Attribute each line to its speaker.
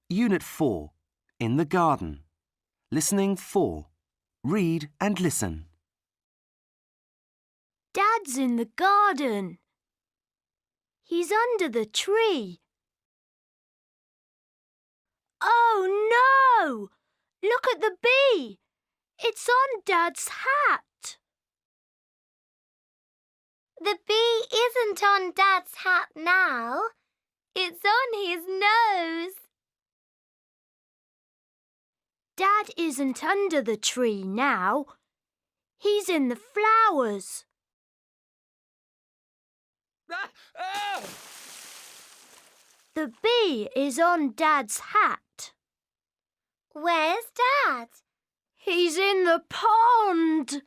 Speaker 1: Unit 4. In the garden. Listening 4. Read and listen.
Speaker 2: Dad's in the garden. He's under the tree. Oh no! Look at the bee! It's on Dad's hat.
Speaker 3: The bee isn't on Dad's hat now. It's on his nose.
Speaker 2: Dad isn't under the tree now. He's in the flowers. The bee is on Dad's hat.
Speaker 3: Where's Dad?
Speaker 2: He's in the pond.